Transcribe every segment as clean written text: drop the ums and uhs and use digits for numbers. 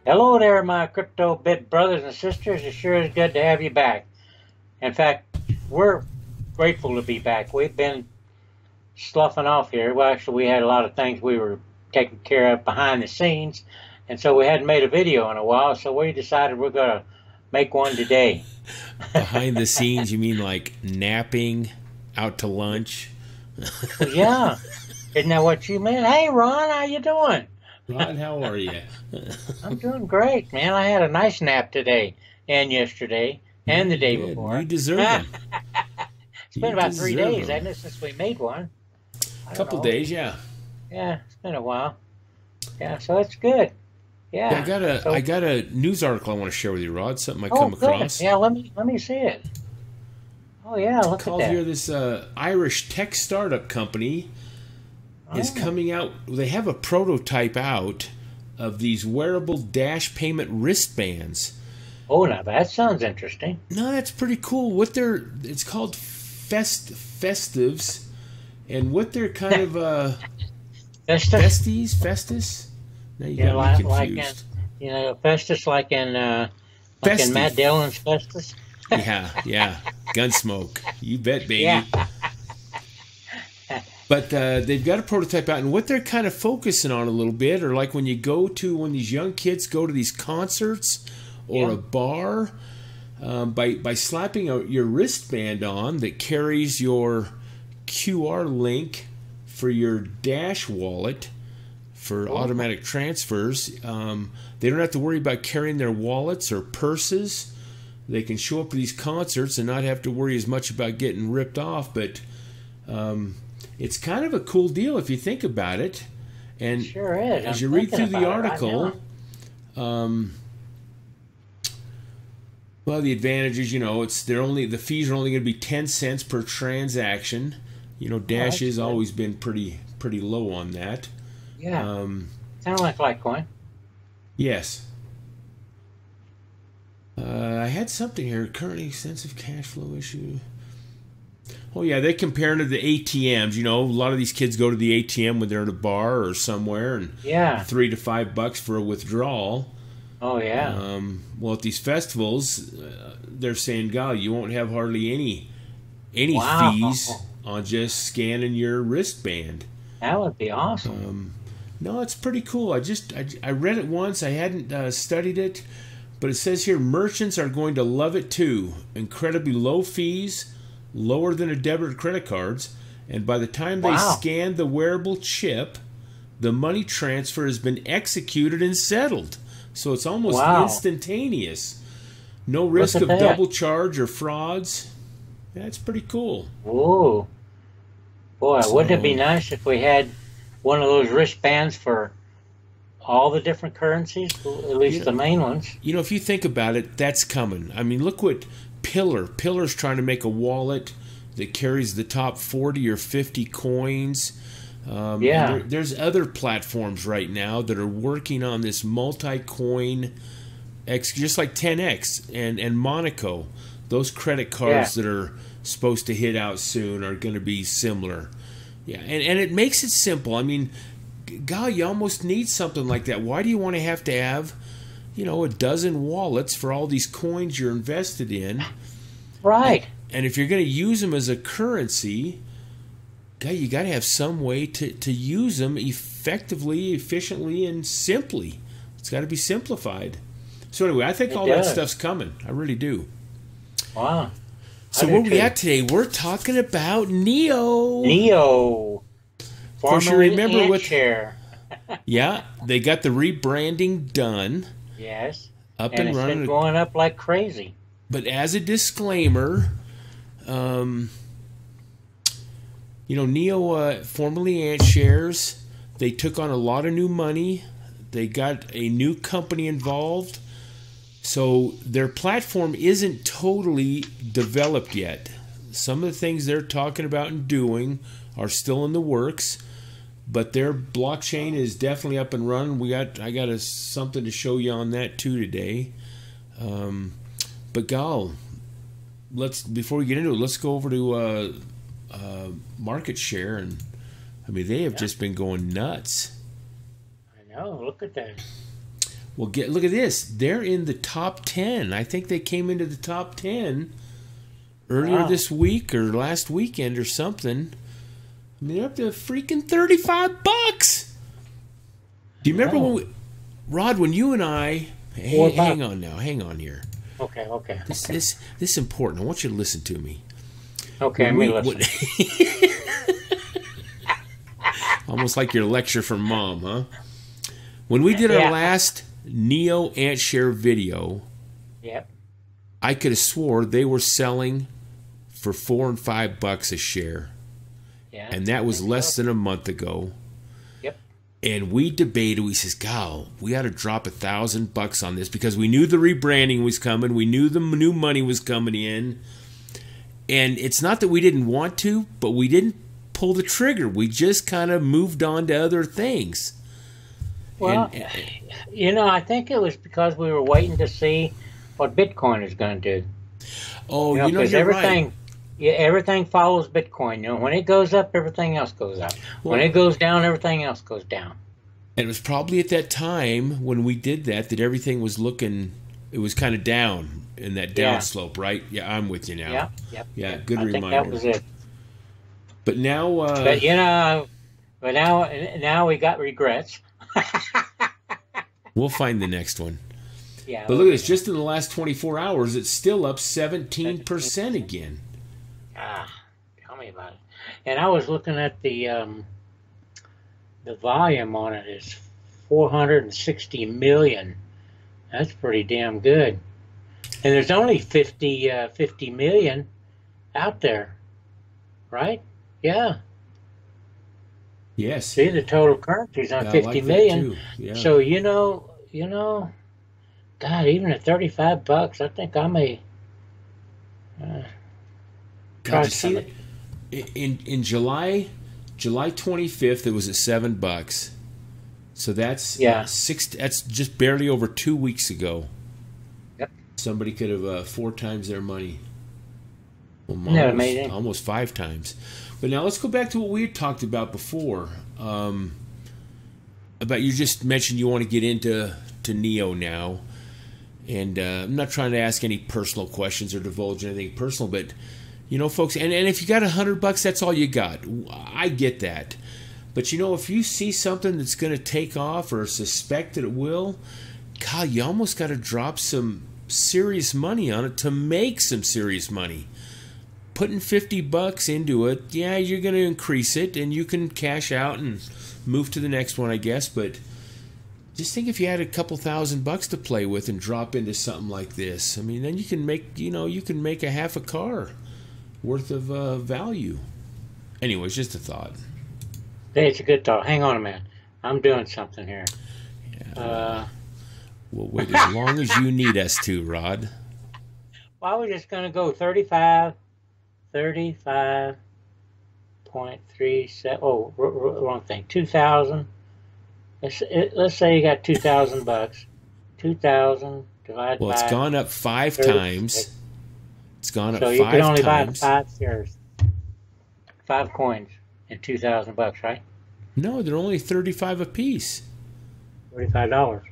Hello there, my crypto bit brothers and sisters. It sure is good to have you back. In fact, we're grateful to be back. We've been sloughing off here. Well, actually, we had a lot of things we were taking care of behind the scenes, and so we hadn't made a video in a while. So we decided we're going to make one today. Behind the scenes, you mean like napping, out to lunch? Well, yeah, isn't that what you meant? Hey, Ron, how you doing? Rod, how are you? I'm doing great, man. I had a nice nap today and yesterday and the day Good. You before. deserve them. It's been You about 3 days, deserve them. hasn't it, since we made one? I don't Couple know. days, yeah. Yeah, it's been a while. Yeah, so it's good. Yeah, Yeah. I So, got a news article I want to share with you, Rod. Something I oh, come good. across. Yeah, let me see it. Oh, yeah, look at Called here that. this Irish tech startup company is Oh, coming out. They have a prototype out of these wearable dash payment wristbands. oh, now that sounds interesting. No, that's pretty cool. It's called Festives, and what they're kind of Festus, Festus. Now you yeah, got me like in, confused. Festus, like in Matt Festive. Dillon's Festus. Yeah, yeah. Gunsmoke. You bet, Yeah. baby. But they've got a prototype out, and what they're kind of focusing on a little bit, or like when these young kids go to these concerts or Yeah. a bar, by slapping your wristband on that carries your QR link for your Dash wallet for Oh, automatic transfers. They don't have to worry about carrying their wallets or purses. They can show up to these concerts and not have to worry as much about getting ripped off. But it's kind of a cool deal if you think about it. And sure is. as I'm you read thinking through the about it right now. article, um, well, the advantages, the fees are only going to be 10 cents per transaction. Oh, Dash that's has good. always been pretty low on that. Yeah, Um, kind of like Litecoin. yes. I had something here. Currently extensive cash flow issue. Oh yeah, they compare it to the ATMs. A lot of these kids go to the ATM when they're at a bar or somewhere, and Yeah. $3 to $5 for a withdrawal. Oh, yeah. Well, at these festivals, they're saying, "God, you won't have hardly any Wow. fees on just scanning your wristband." That would be awesome. No, it's pretty cool. I read it once. I hadn't studied it, but it says here merchants are going to love it too. Incredibly low fees, lower than a debit or credit cards, and by the time they Wow. scan the wearable chip, the money transfer has been executed and settled. So it's almost Wow. instantaneous. No Look risk at of that. double charge or frauds. That's pretty cool. Whoa. Boy, wouldn't it be So, nice if we had one of those wristbands for all the different currencies, at you least know, the main ones? if you think about it, that's coming. I mean, look what Pillar's trying to make a wallet that carries the top 40 or 50 coins. And Yeah. there's other platforms right now that are working on this multi-coin just like 10x and Monaco. Those credit Yeah. cards that are supposed to hit out soon are going to be similar. Yeah, and it makes it simple. I mean, God, you almost need something like that. Why do you want to have a dozen wallets for all these coins you're invested in? And, Right. and if you're going to use them as a currency, God, you got to have some way to use them effectively, efficiently, and simply. It's got to be simplified. So anyway, I think It all that does. stuff's coming. I really do. Wow. I So do where we too. at today? We're talking about Neo. Neo, Of course, you formerly remember Ant what? Share. Yeah, they got the rebranding done, Yes. up And and it's been running. going up like crazy. But as a disclaimer, Neo, formerly Ant Shares, they took on a lot of new money. They got a new company involved. So their platform isn't totally developed yet. Some of the things they're talking about and doing are still in the works, but their blockchain is definitely up and running. I got something to show you on that too today. But gal, before we get into it, let's go over to market share, and I mean they have Yeah. just been going nuts. I know. Look at that. Well, look at this. They're in the top 10. I think they came into the top 10 earlier this week or last weekend or something. I mean, they're up to freaking $35. Do you remember when Rod, when you and I... hang on now. Hang on here. Okay. This is important. I want you to listen to me. Okay, I'm listening. Almost like your lecture from Mom, huh? When we did our last Neo AntShare video, I could have swore they were selling for $4 and $5 a share. Yeah, and that was less than a month ago. Yep. And we debated. We says, "God, we ought to drop $1,000 on this because we knew the rebranding was coming. We knew the new money was coming in, and it's not that we didn't want to, but we didn't pull the trigger. We just kind of moved on to other things." Well, I think it was because we were waiting to see what Bitcoin is going to do. Oh, you're everything, right. Yeah, everything follows Bitcoin. When it goes up, everything else goes up. When it goes down, everything else goes down. And it was probably at that time when we did that everything was looking, it was kind of down in that down slope, right? Yeah, I'm with you now. Yeah, good reminder. I think that was it. But now... but now we got regrets. We'll find the next one. Yeah. But look at this. Just in the last 24 hours, it's still up 17% again. Tell me about it. And I was looking at the volume on it is 460 million. That's pretty damn good. And there's only 50 million out there, right? Yeah. Yes. See, the total currency's on 50 million. Yeah. So God, even at $35, I think I may try some. See, in July 25th, it was at $7. So that's that's just barely over 2 weeks ago. Yep. Somebody could have 4 times their money. Well, almost 5 times. But now let's go back to what we had talked about before. About you just mentioned you want to get into Neo now. And I'm not trying to ask any personal questions or divulge anything personal, but folks, and if you got $100, that's all you got. I get that. But if you see something that's going to take off or suspect that it will, God, you almost got to drop some serious money on it to make some serious money. Putting $50 into it, yeah, you're going to increase it, and you can cash out and move to the next one, I guess. But just think if you had a couple $1,000 to play with and drop into something like this. I mean, then you can make, a half a car worth of value. Anyways, just a thought. Hey, it's a good thought. Hang on a minute. I'm doing something here. Yeah. We'll wait as long as you need us to, Rod. Well, we're just going to go 35.37. Oh, wrong thing. 2,000. Let's say you got $2,000. 2,000 divided by... Well, it's gone up 5 times. It's gone up 5 times. So you can only buy 5 shares. 5 coins at $2,000, right? No, they're only 35 a piece. $35.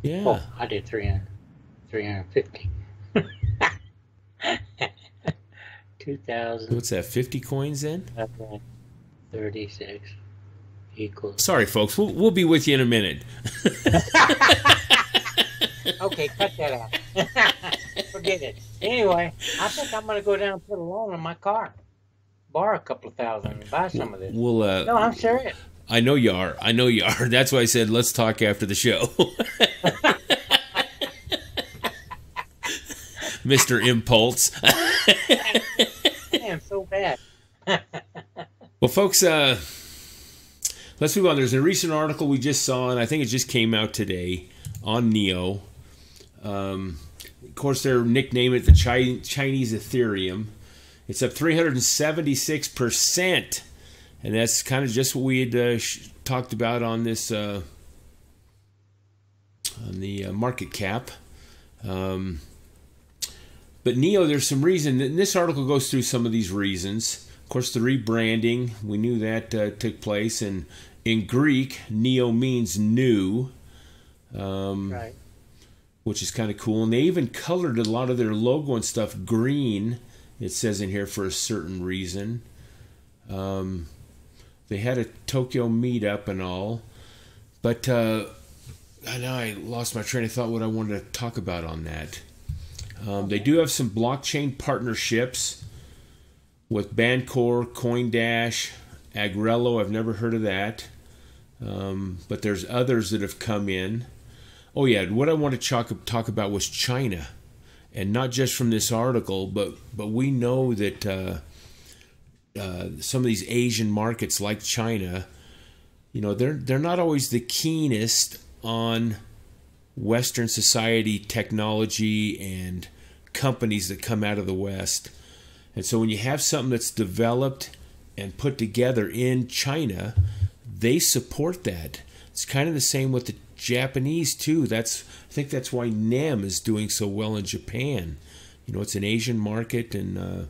Yeah. Oh, I did 350. 2,000. What's that? 50 coins then? Okay. 36 equals. Sorry, folks. We'll be with you in a minute. Okay, cut that out. Forget it. Anyway, I think I'm going to go down and put a loan on my car. Borrow a couple of thousand and buy some of this. No, I'm serious. I know you are. That's why I said let's talk after the show. Mr. Impulse. Damn, so bad. Well, folks, let's move on. There's a recent article we just saw, and I think it just came out today on Neo. Of course, they're nicknaming it the Chinese Ethereum. It's up 376%, and that's kind of just what we had talked about on this on the market cap. But Neo, there's some reason, and this article goes through some of these reasons. Of course, the rebranding, we knew that took place, and in Greek, Neo means new. Right. which is kind of cool. And they even colored a lot of their logo and stuff green. It says in here for a certain reason. They had a Tokyo meetup and all. But I know I lost my train of thought what I wanted to talk about on that. They do have some blockchain partnerships with Bancor, CoinDash, Agrello. I've never heard of that. But there's others that have come in. Oh yeah, what I want to talk about was China. And not just from this article, but we know that some of these Asian markets like China, you know, they're not always the keenest on Western society technology and companies that come out of the West. And so when you have something that's developed and put together in China, they support that. It's kind of the same with the Japanese too. I think that's why NEM is doing so well in Japan. You know, it's an Asian market, and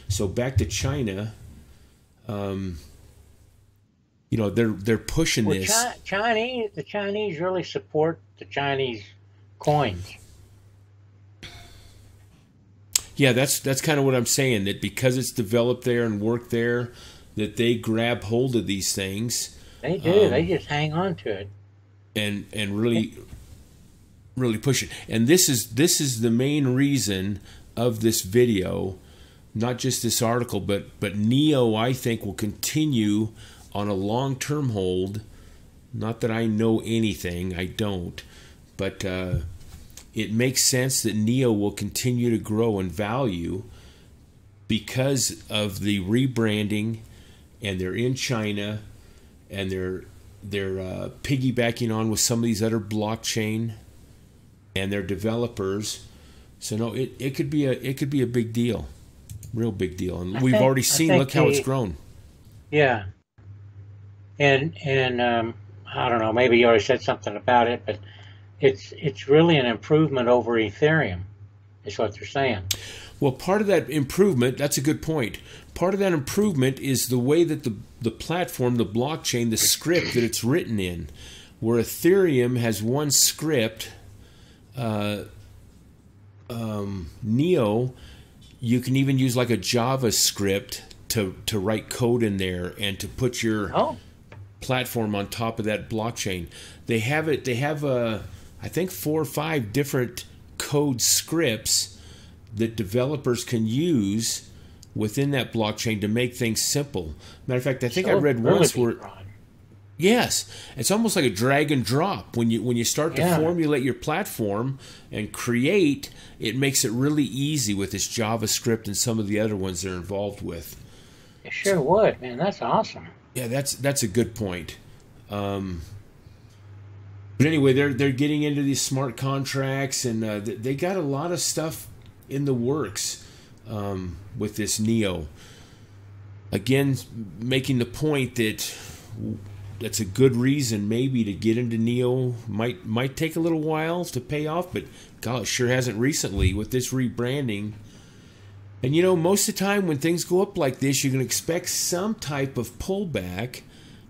so back to China. You know, they're pushing this. The Chinese really support the Chinese coins. Yeah, that's kind of what I'm saying. That because it's developed there and worked there, that they grab hold of these things. They do. They just hang on to it. And really push it. And this is the main reason of this video, not just this article, but NEO, I think, will continue on a long-term hold. Not that I know anything, I don't, but it makes sense that NEO will continue to grow in value because of the rebranding, and they're in China, and they're piggybacking on with some of these other blockchain and their developers. So no, it could be a big deal, real big deal, and we've already seen. Look how it's grown. Yeah, and I don't know. Maybe you already said something about it, but it's really an improvement over Ethereum, is what they're saying. Well, part of that improvement, that's a good point. Part of that improvement is the way that the platform, the blockchain, the script that it's written in. Where Ethereum has one script, NEO, you can even use like a JavaScript to write code in there and to put your platform on top of that blockchain. They have I think 4 or 5 different code scripts that developers can use within that blockchain to make things simple. Matter of fact, I think I read once where yes, it's almost like a drag and drop. When you start to formulate your platform and create, it makes it really easy with this JavaScript and some of the other ones they're involved with. It sure would, man. That's awesome. Yeah, that's a good point. But anyway, they're getting into these smart contracts, and they got a lot of stuff in the works with this NEO. Again, making the point that that's a good reason maybe to get into NEO. Might take a little while to pay off, but God, it sure hasn't recently with this rebranding. And you know, most of the time when things go up like this, you can expect some type of pullback,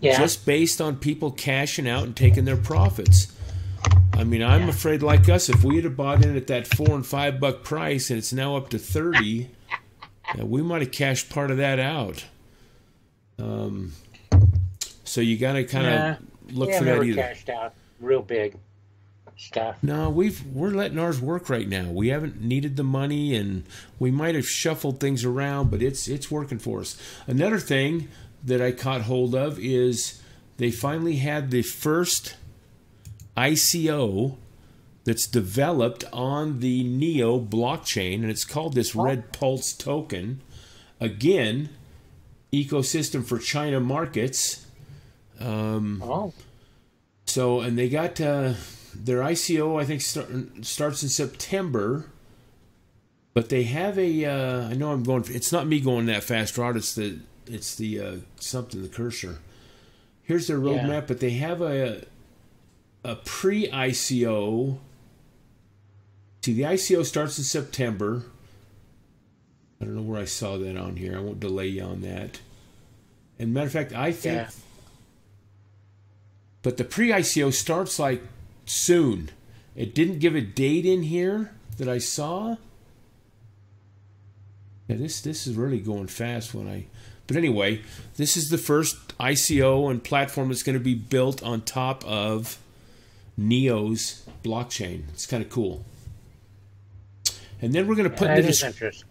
just based on people cashing out and taking their profits. I mean, I'm afraid, like us, if we had bought in at that $4 and $5 price and it's now up to 30, we might have cashed part of that out. So you got to kind of look for that either. Cashed out real big stuff. No, we're letting ours work right now. We haven't needed the money, and we might have shuffled things around, but it's working for us. Another thing that I caught hold of is they finally had the first ICO that's developed on the NEO blockchain, and it's called this Red Pulse token. Again, ecosystem for China markets. So, and they got their ICO, I think, starts in September. But they have I know I'm going. It's not me going that fast, Rod. It's the something, the cursor. Here's their roadmap, but they have a pre-ICO. See, the ICO starts in September. I don't know where I saw that on here. I won't delay you on that. And matter of fact, I think... But the pre-ICO starts like soon. It didn't give a date in here that I saw. Yeah, this is really going fast when I... But anyway, this is the first ICO and platform that's going to be built on top of Neo's blockchain. It's kind of cool. And then we're going to put... That is interesting.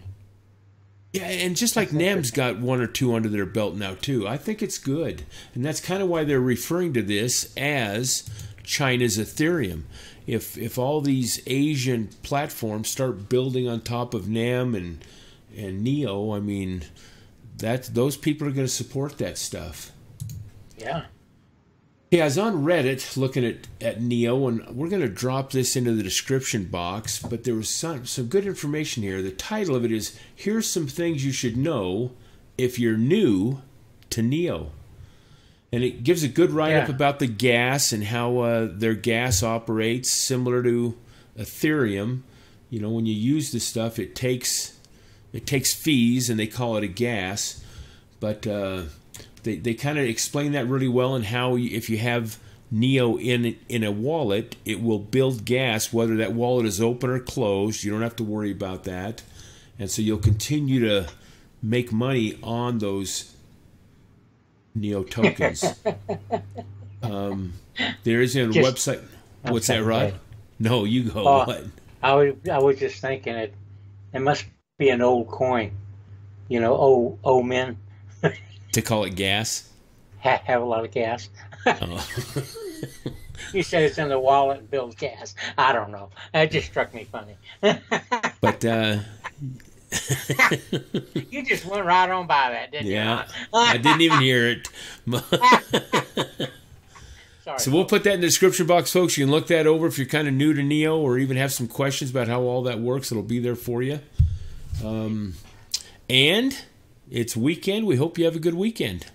Yeah, and just like NEM's got one or two under their belt now too. I think it's good. And that's kind of why they're referring to this as China's Ethereum. If all these Asian platforms start building on top of NEM and Neo, I mean, those people are going to support that stuff. Yeah. Yeah, I was on Reddit looking at Neo, and we're going to drop this into the description box, but there was some good information here. The title of it is, Here's Some Things You Should Know If You're New to Neo. And it gives a good write-up about the gas and how their gas operates, similar to Ethereum. You know, when you use this stuff, it takes fees, and they call it a gas. But they kind of explain that really well, and how if you have Neo in a wallet, it will build gas, whether that wallet is open or closed. You don't have to worry about that. And so you'll continue to make money on those Neo tokens. There is a website. What's that, Rod? No, you go. What? I was just thinking it must be an old coin. You know, old men. To call it gas? Have a lot of gas. Oh. You said it's in the wallet and builds gas. I don't know. That just struck me funny. But you just went right on by that, didn't you? Yeah, I didn't even hear it. Sorry, so we'll put that in the description box, folks. You can look that over if you're kind of new to Neo, or even have some questions about how all that works. It'll be there for you. And it's weekend. We hope you have a good weekend.